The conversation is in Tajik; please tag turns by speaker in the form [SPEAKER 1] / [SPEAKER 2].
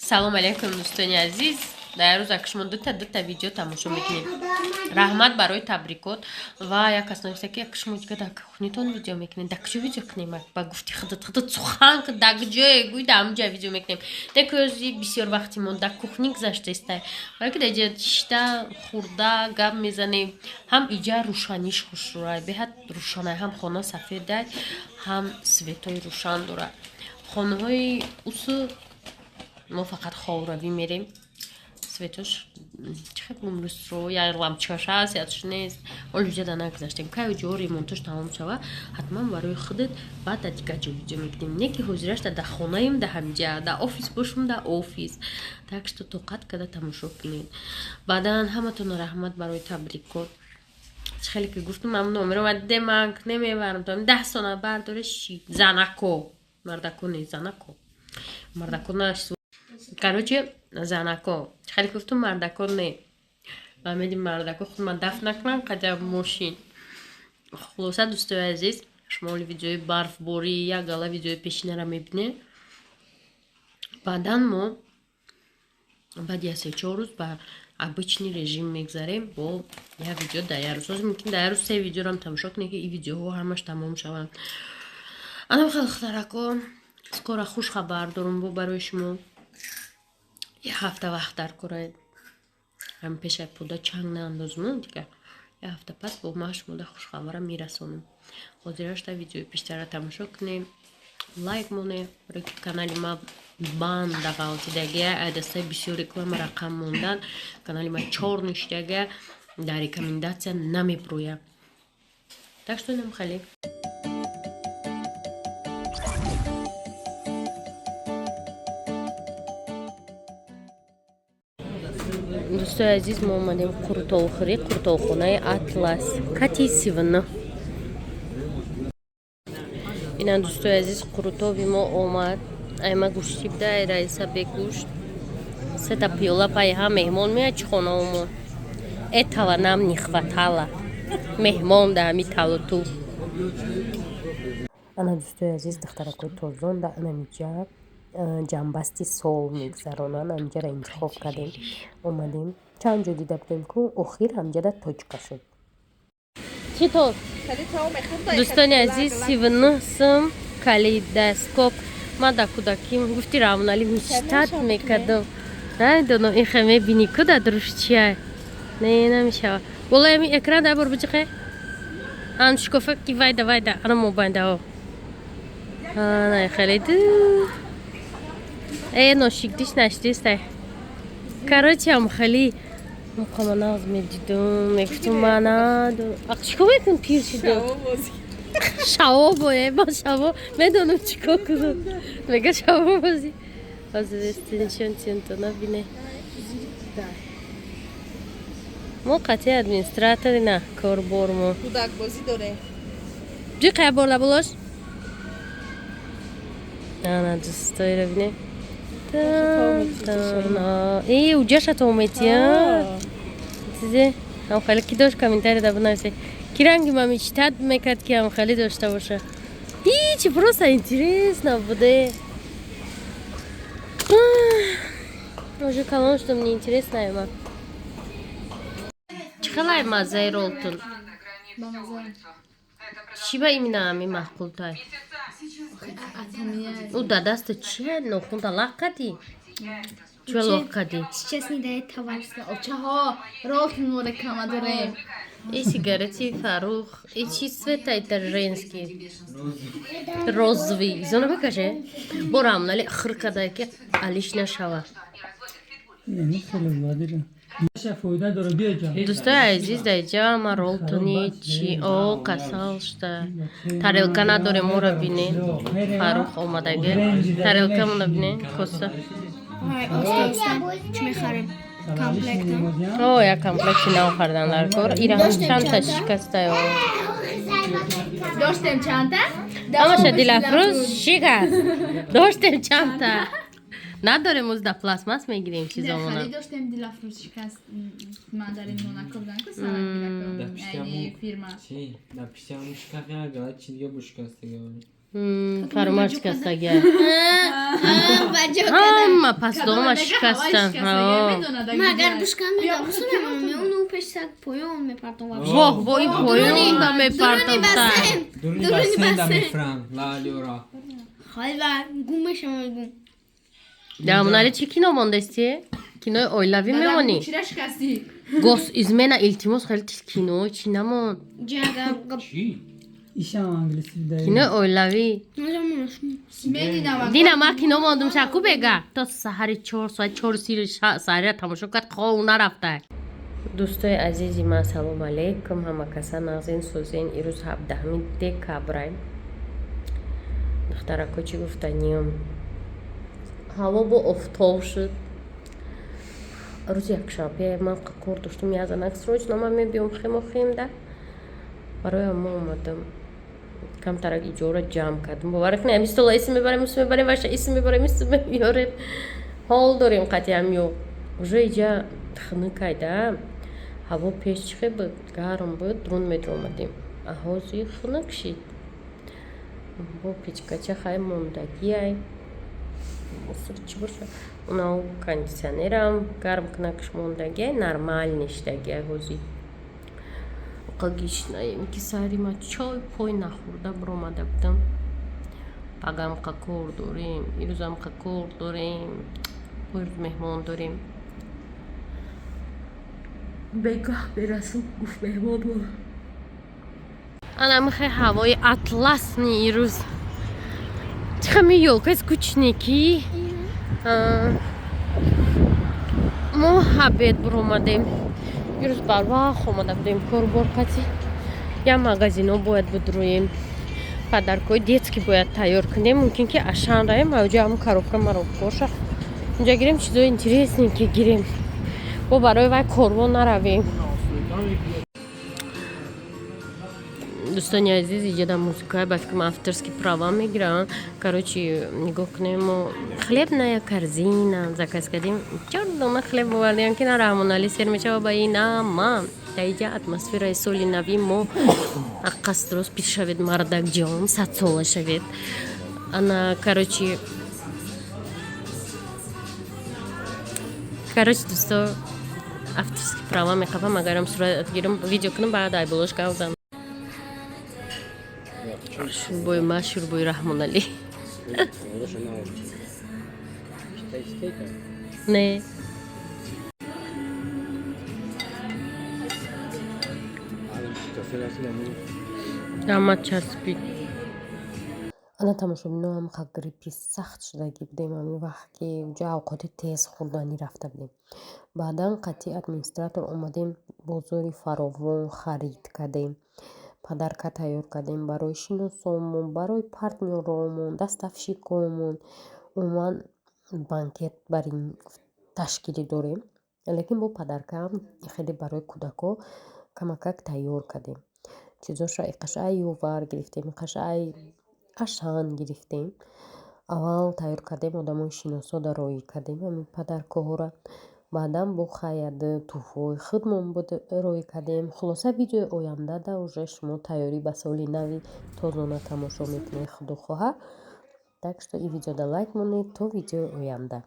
[SPEAKER 1] салом алейкум дӯстони азиз. дар рӯз акшумо дута видео тамошо мекунем. Раҳмат барои табрикот ва як кас нависта ки акшумо дига дар кухнитон видео мекунем. Дар куҷо видео кунем? Ба гуфти худат сухан ки дар ҷое гӯй дар ҳамҷа видео мекунем. Деки ӯзи бисёр вақти мо дар кухни гузаштаистай. Вале ки дар ҷа шишта хурда гап мезанем. Ҳам иҷа рӯшаниш хушрӯай. Беҳад рӯшанай. Ҳам хона сафедай, ҳам светои рӯшан дорад. Хонаҳои усу мо фақат ховравӣ мерем. Светош чихе умрусро я лампочкаш аст, ядш нест. Оли ҷа да нагузаштем. Кай ҷо ремонтош тамом шава, ҳатман барои худат баъд дар дигар ҷо видео мекунем. Не ки ҳозираш дар хонаем дар ҳамҷа, дар офис бошум дар офис. Так что тоқат када тамошо кунед. Баъдан ҳаматон раҳмат барои табрикот. Хеле ки гуфтам ман номерам демак немебарам. 10 сона бардориш занако. Мардако не занако. Мардако наш. Короче, занако. Хеле гуфтам мардако не. Ва медим мардако худ ман дафт накунам қадам мошин. Хулоса дӯстои азиз, шумо оли видеои барфборӣ, як гала видеои пешинара мебинед. Баъдан мо баъди 3-4 рӯз ба обычный режим мегзарем бо як видео дар як рӯз. Ҳозир мумкин дар як рӯз 3 видеорам тамошо кунед ки ин видеоҳо ҳамаш тамом шаванд. Анам хеле хутаракон. Скоро хуш хабар дорам бо барои шумо. Як ҳафта вақт дар кораед. Ҳам пешай пуда чанг наандозм дигар. Як ҳафта пас бо ма шумода хушхабара мирасонам. Ҳозираш дар видеои пештара тамошо кунем. Лайк монем. Барои ки канали ма банд да ғалтидагия айдастаи бисёр реклама рақам мондан. Канали ма 4 ништагия дар рекомендация намепроям. Так что инам хеле. дӯстои азиз, мо омадем қуртолхӯрӣ, қуртолхонаи Атлас, кати 7. ина дӯстои азиз, қуртови мо омад. Айма гӯшти буда, ай раиса бегӯшт. 3 пиёла паи ҳам меҳмон меяд чи хонаомо. Этого нам не хватало. Меҳмон да ҳами талуту. ана дӯстои азиз, духтаракои тозон да анамиҷа ҷамбасти сол мегзаронанд. амҷара интихоб кардем, омадем. Чанд ҷо дида будем ку охир ҳамҷада точка шуд. Чӣ то? Дӯстони азиз, 7 сум калейдоскоп. Ман дар кӯдаким гуфти равнали мечтад мекардам. Намедонам ин хе мебини ку дар дуруш чия. Не намешава. Болои ҳамин экран дар бор биҷиқе. Ан шукофа ки вайда ана мобайндаҳо. Ана хеле ду. Ношикдиш наштистай. Короче, ам хеле мукаманаз медидум, мегуфтум манаду. Чикор мекун пир шуда? Шаво бое, ба шаво медонам чикор кунам. Мега шаво бози. Ҳозир чунто набине. мо қатъи администратори на корбор мо. Кӯдак бозӣ доре. Ҷи қая борда болош? Ана дӯстоиро бине. Уҷашат омедия. Тизе ҳам хеле ки дошт комментарий да бинависе. Ки ранги ма мечтад мекард ки ҳам хеле дошта боша. Ичи просто интересно буде. Уже калон что мне интересно ема. Чхелай мазаи ролтун. Чӣ ба имина ами маҳқултай? У да даста чия нохунта лақ кади? Чия лақ кади?
[SPEAKER 2] Сейчас не дает товарищество. Чао, ролтун мо реклама дорем.
[SPEAKER 1] И сигарети Фарух. И чӣ цвета это женский? Розовый. Зона бекаже? Борам, нали хыркадай ки алиш нашава. Дӯстои азиз, дар ҷа ма ролтуни чи касал шуда. Тарелка надорем, моро бине. Фарух омадаги. Тарелка мона бине. Коса.
[SPEAKER 2] Чӣ мехарем? Комплектам.
[SPEAKER 1] Як комплекти наохардан дар кор. Ира ҳам чандта шикастаё.
[SPEAKER 2] Доштем чандта?
[SPEAKER 1] Амаша Дилафрӯз шикаст. Доштем чандта. Надорем оз да пластмас мегирем чизомона.
[SPEAKER 2] Хали доштем Дилафрӯз шикаст. Ман дар ин Монако будам ку сарам фирма.
[SPEAKER 3] Да пиштиаму шикаст гала чи дига бу шикастаги.
[SPEAKER 1] Фармаш шикастага.
[SPEAKER 2] بچه
[SPEAKER 1] Ҳама пастдома шикастан.
[SPEAKER 2] مگر بشکن میدم خونه اونو پشت پایان میپردم
[SPEAKER 1] Воҳ, бо ин поён да мепартофта.
[SPEAKER 3] Duruni basen da mefran. La liora.
[SPEAKER 2] خواهی و گم بشم گم
[SPEAKER 1] Дамонали чӣ кино мондасти? Кинои оилавӣ мемонӣ? Госизмена илтимос хеле кино чӣ намон?
[SPEAKER 2] جگم
[SPEAKER 3] Chi?
[SPEAKER 4] İşam İngilizce de.
[SPEAKER 1] Кинои оилавӣ. Дина ман кино мондум шаку бега. То саҳари 4 соат 4 саҳариро тамошо кард хов нарафта. Дӯстои азизи ман салом алейкум. Ҳама каса нағзин сӯзен. Ирӯз 17 декабра. Духтарако чӣ гуфтанiyum? Ҳаво бо офтоб шуд. Рӯзи якшанбе ман кор доштум язанак срочно ман мебиём хемохем да. Бароям мо омадам. Камтарак иҷора ҷамъ кардем. Боварик не, амистола исм мебарем, ваша исм мебарем, исм меёрем. Ҳол дорем қатъиам ё. Уже иҷа хунукайда. Ҳаво пеш чӣ хел буд? Гарм буд, 2 метр омадем. А ҳозир хунук шид. Бо печкача хай мондагиай. Чӣ боша? Унау кондитсионерам гарм кунакш мондагиай, нормальный штагиай ҳозир. Қагишнаем ки сари ма чой пой нахӯрда биромада будам. Пагам қакор дорем, ирӯзам қакор дорем. Ирӯз меҳмон дорем. Бегоҳ берасум гуфт меҳмон бор. Ана михе ҳавои атласни ирӯз. Чиқами ёлкаи скучники. Мо ҳабед биромадем. Ирӯз барвақт омада будем корбор кати. Я магазино бояд бидроем. Падаркои детски бояд тайёр кунем. Мумкин ки ашан раем, аҷа ҳам коробка маробкоша. Инҷа гирем чизои интересненькие гирем. Бо барои вай корбор наравем. Дӯстони азиз, иҷада музикаи балким авторски права мегирам. Короче, нигоҳ кунем, мо хлеб ная корзина заказ кардем. 4 дома хлеб овардем ки на Раҳмонали сер мешава ба ин ама. Дар иҷа атмосфераи соли нави мо аққас пир шавед мардакҷон, 100 сола шавед. Ана короче дӯсто авторски права мехапам, агарам сурат гирам видео кунам баъд ай блошка узам. Шурбои ма шурбои Раҳмонали. Не. Ама часпид. Ана тамошобиноам ха гриппи сахт шудагӣ будем ҳамин вақт ки ҷо авқоти тез хӯрданӣ рафта будем. Баъдан қатъи администратор омадем бозори фаровон харид кардем. Падарка тайёр кардем барои шиносомон, барои партнёромон, дастафшикомон. Умуман банкет бар ин ташкилӣ дорем. Лекин бо падаркаам хеле барои кӯдако камакак тайёр кардем. Чизоша иқашай ёвар гирифтем, иқашай ашан гирифтем. Аввал тайёр кардем, одамои шиносода роӣ кардем ҳамин падаркоҳора. Баъдан бо хайяды туҳфаҳои худмон роӣ кардем. Хулоса видеои ояндада уже шумо тайёрӣ ба соли нави тозона тамошо мекунед худо хоҳа. Так что ин видеода лайк монед то видеои оянда.